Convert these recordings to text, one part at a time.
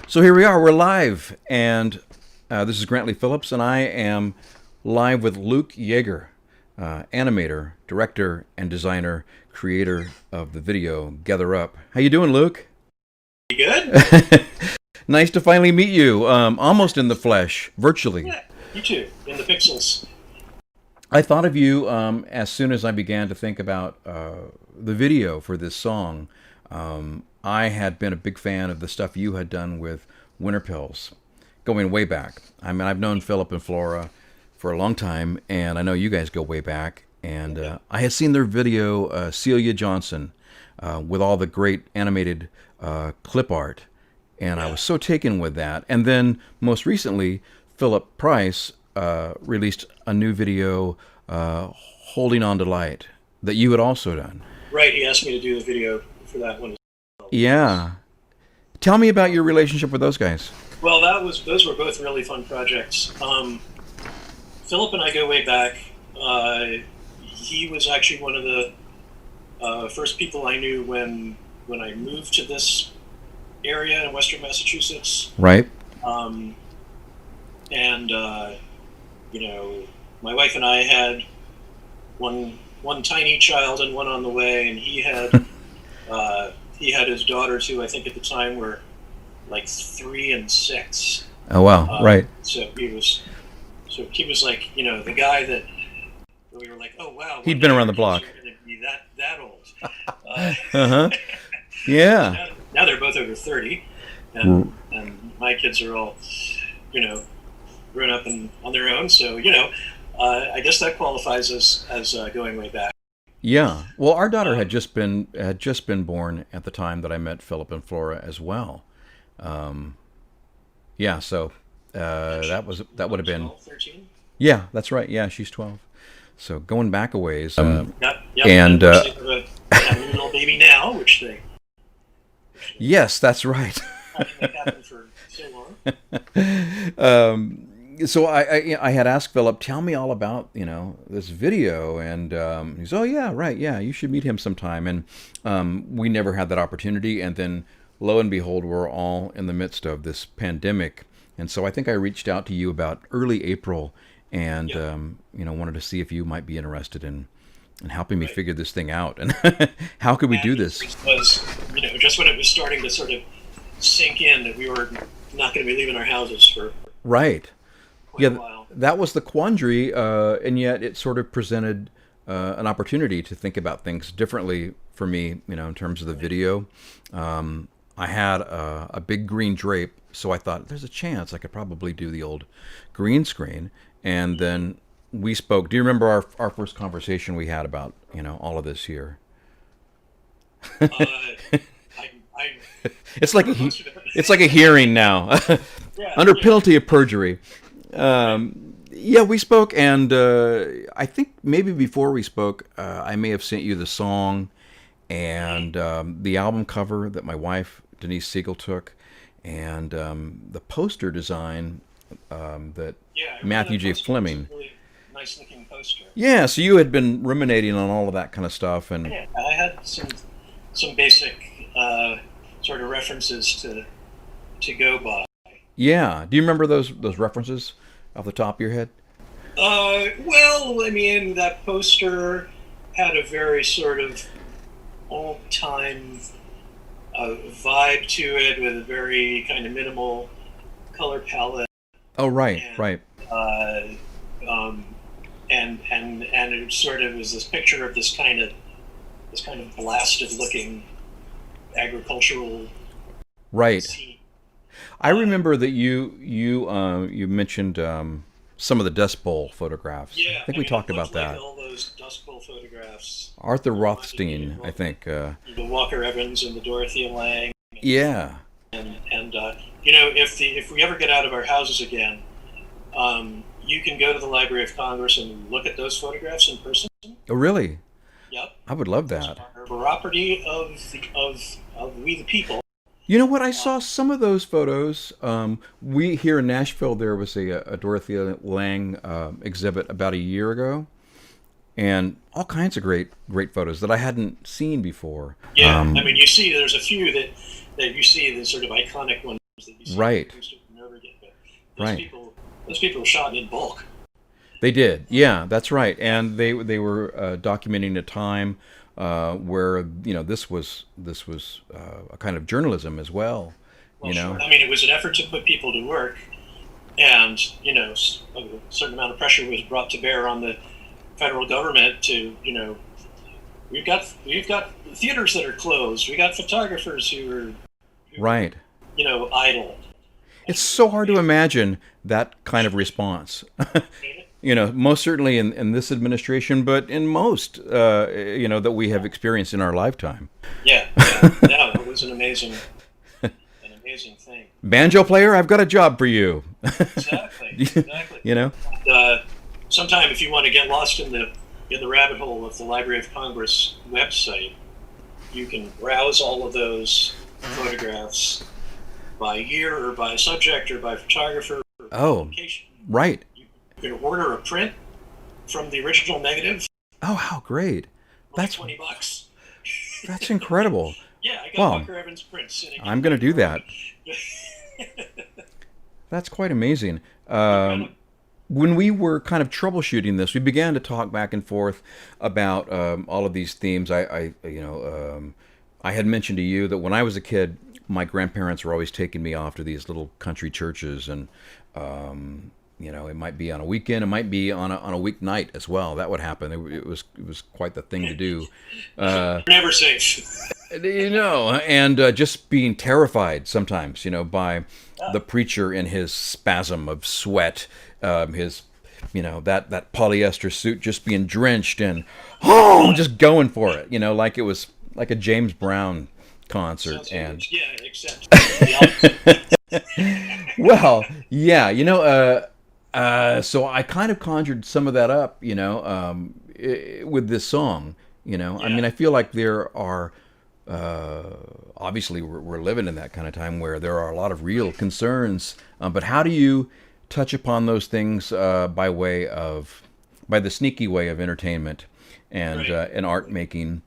So here we are, we're live, and this is Grantley Phillips, and I am live with Luke Jaeger, animator, director, and designer, creator of the video Gather Up. How you doing, Luke? You good? Nice to finally meet you, almost in the flesh, virtually. Yeah, you too, in the pixels. I thought of you as soon as I began to think about the video for this song. I had been a big fan of the stuff you had done with Winter Pills, going way back. I mean, I've known Philip and Flora for a long time, and I know you guys go way back. And I had seen their video, Celia Johnson, with all the great animated clip art, and I was so taken with that. And then most recently, Philip Price released a new video, Holding On to Light, that you had also done. Right, he asked me to do the video for that one. Yeah. Tell me about your relationship with those guys. Well, those were both really fun projects. Philip and I go way back. He was actually one of the first people I knew when I moved to this area in Western Massachusetts. Right. And you know, my wife and I had one tiny child and one on the way, and he had his daughters, who I think at the time were like 3 and 6. Oh wow! Right. So he was like, you know, the guy that we were like, oh wow, he'd been around the block. Going to be that old. Uh-huh. Yeah. Now they're both over 30, and my kids are all, you know, grown up and on their own. So you know, I guess that qualifies as going way back. Yeah. Well, our daughter had just been born at the time that I met Philip and Flora as well. Yeah. So that would have been 12, 13. Yeah, that's right. Yeah, she's 12. So going back a ways. Yep. And they have a new little baby now, which they yes, that's right. haven't make happen for so long. So I had asked Philip, tell me all about, you know, this video, and he's, oh yeah, right, yeah, you should meet him sometime. And we never had that opportunity, and then lo and behold, we're all in the midst of this pandemic, and so I think I reached out to you about early April, and you know, wanted to see if you might be interested in helping me figure this thing out, and how could we do this? It was, you know, just when it was starting to sort of sink in that we were not going to be leaving our houses for right. quite a while. That was the quandary, and yet it sort of presented an opportunity to think about things differently for me, you know, in terms of the video. I had a big green drape, so I thought there's a chance I could probably do the old green screen. And then we spoke. Do you remember our first conversation we had about, you know, all of this here? It's like a hearing now, under penalty of perjury. Yeah, we spoke, and I think maybe before we spoke, I may have sent you the song and the album cover that my wife Denise Siegel took, and the poster design that Matthew J. Fleming. Really nice looking poster. Yeah, so you had been ruminating on all of that kind of stuff, and Yeah, I had some basic sort of references to go by. yeah. Do you remember those references off the top of your head? Well, I mean, that poster had a very sort of old-time vibe to it, with a very kind of minimal color palette. Oh, right, And, right. And it sort of was this picture of this kind of blasted-looking agricultural Right. scene. I remember that you mentioned some of the Dust Bowl photographs. Yeah, I think we talked it about looked like that. all those Dust Bowl photographs. Arthur reminded me Rothstein, of I think. The Walker Evans and the Dorothea Lange. Yeah. And you know, if we ever get out of our houses again, you can go to the Library of Congress and look at those photographs in person. Oh, really? Yep. I would love that. Our property of we the people. You know what? I saw some of those photos. We here in Nashville, there was a Dorothea Lange exhibit about a year ago, and all kinds of great photos that I hadn't seen before. Yeah, I mean, you see, there's a few that you see the sort of iconic ones that you see Right. reproduced over and over again. But Right. those people shot in bulk. They did. Yeah, that's right. And they were documenting a time where this was a kind of journalism as well. Well, You know. sure. I mean, it was an effort to put people to work, and a certain amount of pressure was brought to bear on the federal government to, we've got theaters that are closed. We got photographers who Right. idle. It's so hard to imagine that kind of response. Most certainly in this administration, but in most, that we have experienced in our lifetime. Yeah, yeah, it was an amazing thing. Banjo player, I've got a job for you. Exactly. Sometime, if you want to get lost in the rabbit hole of the Library of Congress website, you can browse all of those photographs by year or by subject or by photographer or Oh, location. right. You can order a print from the original negative. Oh, how great. Like That's $20. that's incredible. Yeah, I got Wow. Walker Evans prints sitting. I'm going to do that. That's quite amazing. When we were kind of troubleshooting this, we began to talk back and forth about all of these themes. I had mentioned to you that when I was a kid, my grandparents were always taking me off to these little country churches, and it might be on a weekend, it might be on a weeknight as well. That would happen. It was quite the thing to do. Never safe. And just being terrified sometimes, by the preacher in his spasm of sweat, his, that polyester suit just being drenched and just going for it, like it was like a James Brown concert. Sounds like except the opposite. Well, yeah, so I kind of conjured some of that up, with this song. I mean, I feel like there are. Obviously, we're living in that kind of time where there are a lot of real concerns. But how do you touch upon those things by the sneaky way of entertainment and Right. and art making,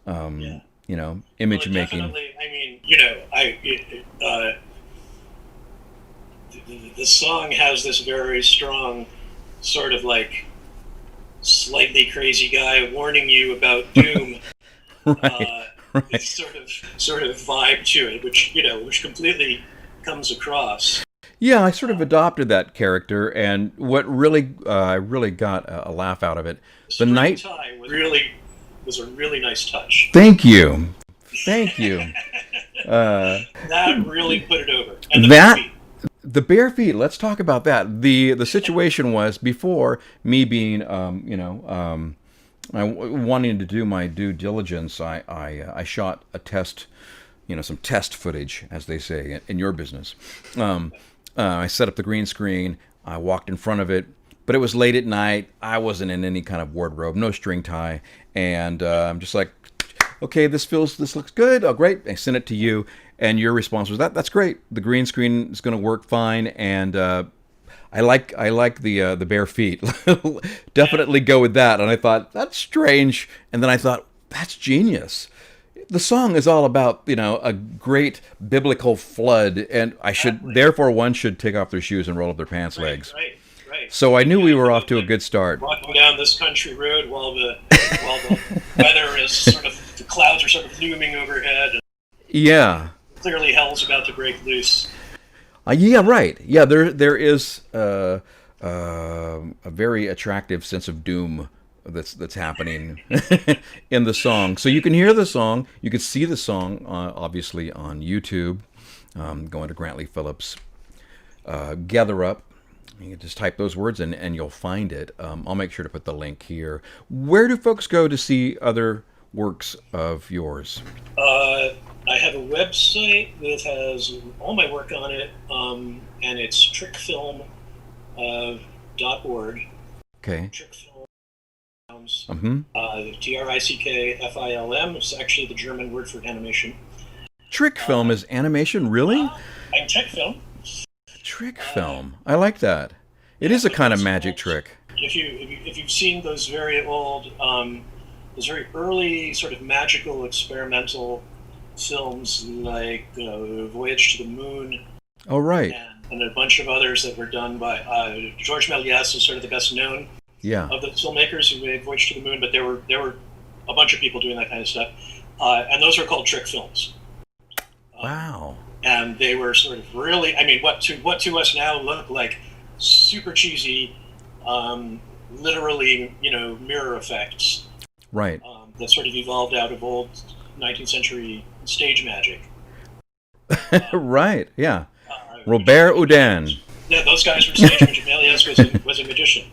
Yeah. image Well, making? definitely. I mean, the song has this very strong sort of like slightly crazy guy warning you about doom. Right, right. Sort of vibe to it, which completely comes across. Yeah, I sort of adopted that character, and what really I really got a laugh out of it. The Spring night. tie was a really nice touch. Thank you, thank you. That really put it over. And the That beat. the bare feet. Let's talk about that. The situation was before me being, wanting to do my due diligence. I shot a test, some test footage, as they say in your business. I set up the green screen. I walked in front of it, but it was late at night. I wasn't in any kind of wardrobe, no string tie, and I'm just like, okay, this looks good. Oh, great. I sent it to you, and your response was that's great. The green screen is going to work fine, and I like the bare feet. Definitely go with that. And I thought that's strange, and then I thought that's genius. The song is all about a great biblical flood, and therefore one should take off their shoes and roll up their pants legs. Right. So I knew we were off to a good start. Walking down this country road while the weather is the clouds are sort of looming overhead, and Yeah. clearly hell's about to break loose. Yeah, right. Yeah, there is a very attractive sense of doom that's happening in the song. So you can hear the song, you can see the song, obviously on YouTube. Going to Grantley Phillips, Gather Up. You can just type those words in and you'll find it. I'll make sure to put the link here. Where do folks go to see other works of yours? I have a website that has all my work on it, and it's trickfilm.org. Okay. Trickfilm. Mm-hmm. Trickfilm. It's actually the German word for animation. Trick film is animation, really? I'm trickfilm. Trick film. I like that. It is a kind of magic trick. If you've seen those very old, those very early sort of magical experimental films like Voyage to the Moon, Oh, right. and a bunch of others that were done by George Méliès is sort of the best known Yeah. of the filmmakers who made Voyage to the Moon, but there were a bunch of people doing that kind of stuff, and those are called trick films. Wow. And they were sort of really, I mean, what to us now look like super cheesy, literally, mirror effects Right. that sort of evolved out of old 19th century stage magic. Right. Yeah. Which Robert Houdin. Yeah, those guys were stage magic. Méliès was a magician.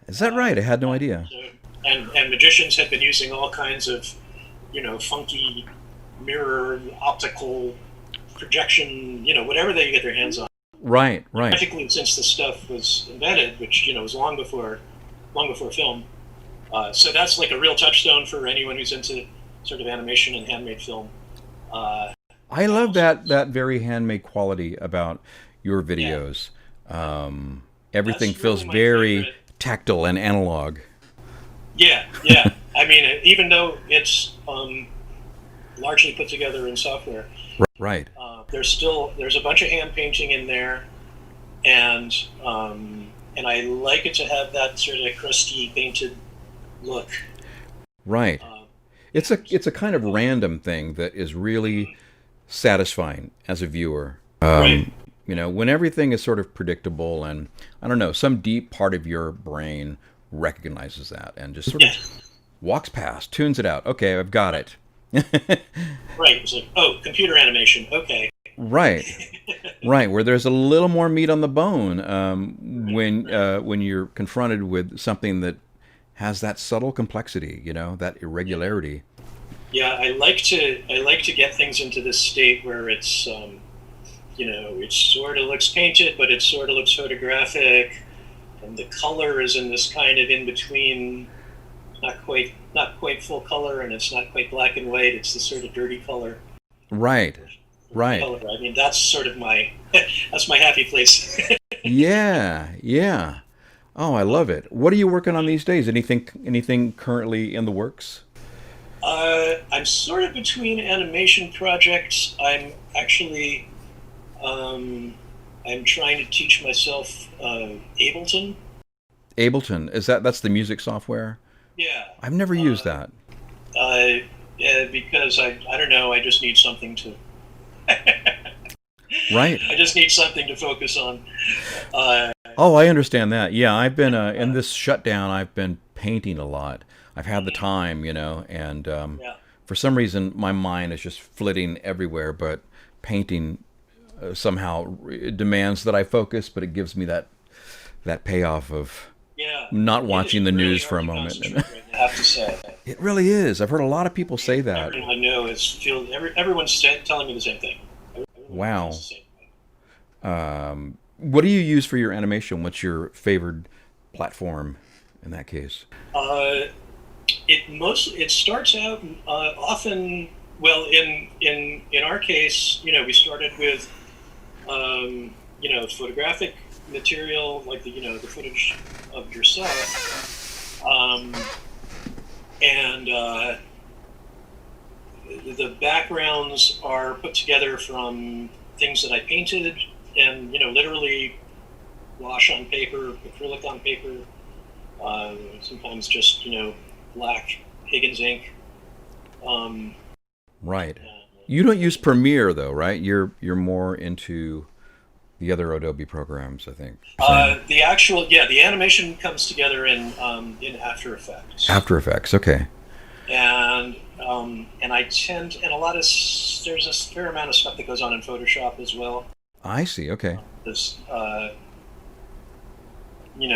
Is that right? I had no idea. So, and magicians had been using all kinds of, funky mirror, optical projection, whatever they could get their hands on. Right. Right. Practically since the stuff was invented, which was long before film. So that's like a real touchstone for anyone who's into sort of animation and handmade film. I love that very handmade quality about your Yeah, videos. Everything that's really feels my very favorite. tactile and analog. Yeah, yeah. I mean, even though it's largely put together in software, Right. there's a bunch of hand painting in there, and and I like it to have that sort of crusty painted look. Right. Uh, It's a kind of random thing that is really satisfying as a viewer. right. When everything is sort of predictable and I don't know, some deep part of your brain recognizes that and just sort of Yeah. walks past, tunes it out. Okay, I've got it. Right. It's like, oh, computer animation. Okay. Right. Right, where there's a little more meat on the bone Right. when you're confronted with something that has that subtle complexity, that Yeah. irregularity. Yeah. I like to get things into this state where it's it sort of looks painted, but it sort of looks photographic, and the color is in this kind of in between, not quite full color, and it's not quite black and white. It's this sort of dirty color. Right, right. Color. I mean, that's sort of my that's my happy place. Yeah, yeah. Oh, I love it. What are you working on these days? Anything currently in the works? I'm sort of between animation projects. Um, I'm trying to teach myself Ableton. Ableton, that's the music software? Yeah. I've never used Uh, that. yeah, because I don't know. I just need something to. Right. I just need something to focus on. Uh, Oh, I understand that. Yeah, I've been in this shutdown. I've been painting a lot. I've had the mhm, time, and yeah. for some reason my mind is just flitting everywhere. But painting somehow it demands that I focus, but it gives me that payoff of Yeah, not it is watching the really news for hard a to moment. concentrate right now, I have to say. It really is. I've heard a lot of people say that. Everyone I know everyone's telling me the same thing. Everyone feels Wow. the same way. What do you use for your animation? What's your favored platform in that case? Uh, it starts out often, well, in our case, we started with photographic material, like the footage of yourself, and the backgrounds are put together from things that I painted, and literally wash on paper, acrylic on paper, sometimes just black Higgins ink. Um, Right. and, You don't use Premiere though, right? You're more into the other Adobe programs, I think. You're saying the animation comes together in After Effects, After Effects. Okay. and I tend and a lot of there's a fair amount of stuff that goes on in Photoshop as well. I see. Okay. This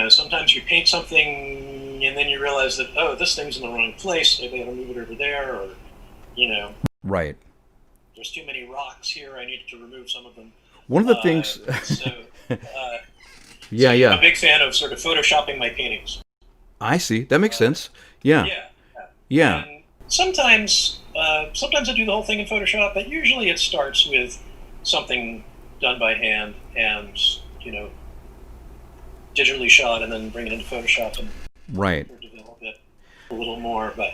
sometimes you paint something and then you realize that, oh, this thing's in the wrong place. Maybe I gotta move it over there, or you know, Right. there's too many rocks here. I need to remove some of them. One of the things. So, uh, Yeah, I'm a yeah. big fan of sort of photoshopping my paintings. I see. That makes Uh, sense. Yeah. yeah, Yeah. and sometimes I do the whole thing in Photoshop, but usually it starts with something done by hand and you know digitally shot, and then bring it into Photoshop and Right. develop it a little more. But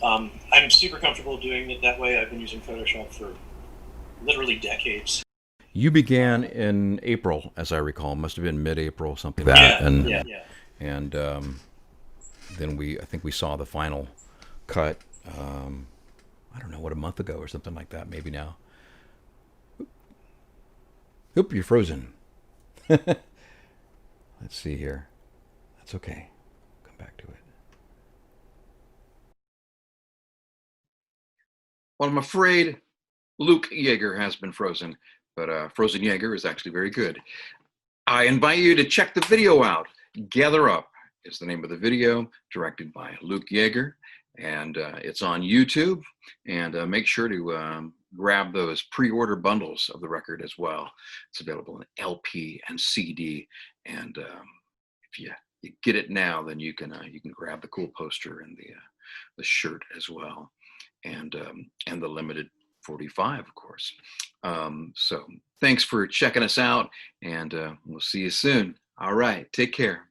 I'm super comfortable doing it that way. I've been using Photoshop for literally decades. You began in April, as I recall. Must have been mid-April, something like that. Yeah, And yeah. and then I think we saw the final cut. I don't know, what, a month ago or something like that, maybe now. Oop, you're frozen. Let's see here. That's okay. Come back to it. Well, I'm afraid Luke Jaeger has been frozen, but Frozen Jaeger is actually very good. I invite you to check the video out. Gather Up is the name of the video, directed by Luke Jaeger, and it's on YouTube. And make sure to grab those pre-order bundles of the record as well. It's available in LP and CD. And if you get it now, then you can grab the cool poster and the shirt as well, and the limited 45, of course. So thanks for checking us out, and we'll see you soon. All right, take care.